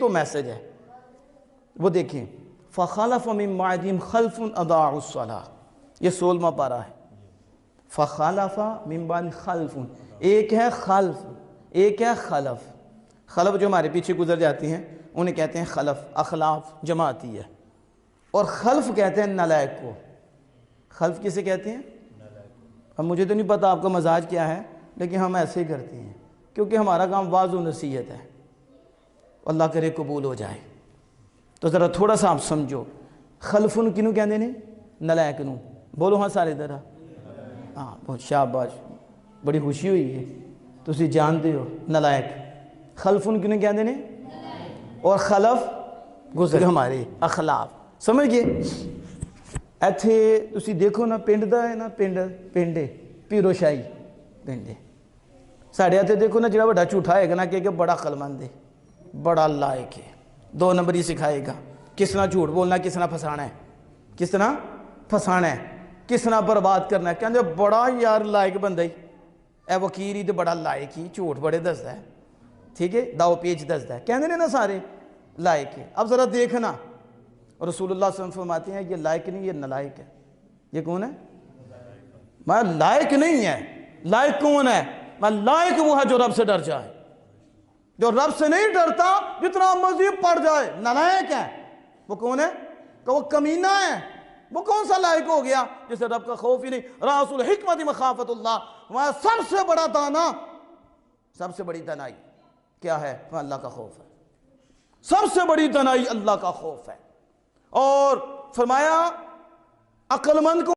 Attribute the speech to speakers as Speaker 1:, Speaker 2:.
Speaker 1: تو میسج ہے. وہ دیکھیں فَخَلَفَ مِن بَعْدِهِمْ خَلْفٌ أَضَاعُوا الصَّلَاةَ، یہ 16واں پارہ ہے. فَخَلَفَ مِن بَعْدِهِمْ خَلْفٌ، ایک ہے خلف، ایک ہے خلف. خلف جو ہمارے پیچھے گزر جاتی ہیں انہیں کہتے ہیں خلف، اخلاف جمع آتی ہے. اور خلف کہتے ہیں نالائق کو. خلف کسے کہتے ہیں؟ اب مجھے تو نہیں پتا آپ کا مزاج کیا ہے، لیکن ہم ایسے ہی کرتے ہیں کیونکہ ہمارا کام واعظ و نصیحت ہے. اللہ کرے قبول ہو جائے. تو ذرا تھوڑا سا آپ سمجھو، خلفن کنوں کہندے نے؟ نالائق نوں. بولو ہاں سارے ذرا. ہاں بہت شاباش، بڑی خوشی ہوئی ہے، تسی جانتے ہو نالائق. خلفن کنوں کہندے نے؟ اور خلف گزر ہمارے اخلاف. سمجھ گئے؟ ایتھے تسی دیکھو نا پنڈ دا ہے نا، پنڈ پیرو شاہی پنڈ ہے. ساڑھے ہاتھے دیکھو نا جڑا بڑا جھوٹا ہے گا نا کہ بڑا عقلمند ہے، بڑا لائق ہے، 2 نمبر ہی سکھائے گا کس طرح جھوٹ بولنا، کس طرح پھنسانا ہے، کس طرح پھنسانا ہے، کس طرح برباد کرنا ہے. کہندے بڑا یار لائق بندہ ہی اے وکیل ہی تے بڑا لائق ہی، جھوٹ بڑے دسدا ہے، ٹھیک ہے، داؤ پیچ دسدا ہے. کہندے نے نا سارے لائق ہے. اب ذرا دیکھنا رسول اللہ صلی اللہ علیہ وسلم فرماتے ہیں یہ لائق نہیں، یہ نالائق ہے. یہ کون ہے؟ میں لائق نہیں ہے. لائق کون ہے؟ میں لائق وہ ہے جو رب سے ڈر جائے، جو رب سے نہیں ڈرتا جتنا مرضی پڑ جائے نالائق ہے. وہ کون ہے؟ کہ وہ کمینہ ہے. وہ کون سا لائق ہو گیا جسے رب کا خوف ہی نہیں؟ راس الحکمت مخافت اللہ. وہاں سب سے بڑا دانا، سب سے بڑی دانائی کیا ہے؟ وہ اللہ کا خوف ہے. سب سے بڑی دانائی اللہ کا خوف ہے. اور فرمایا عقل مند کو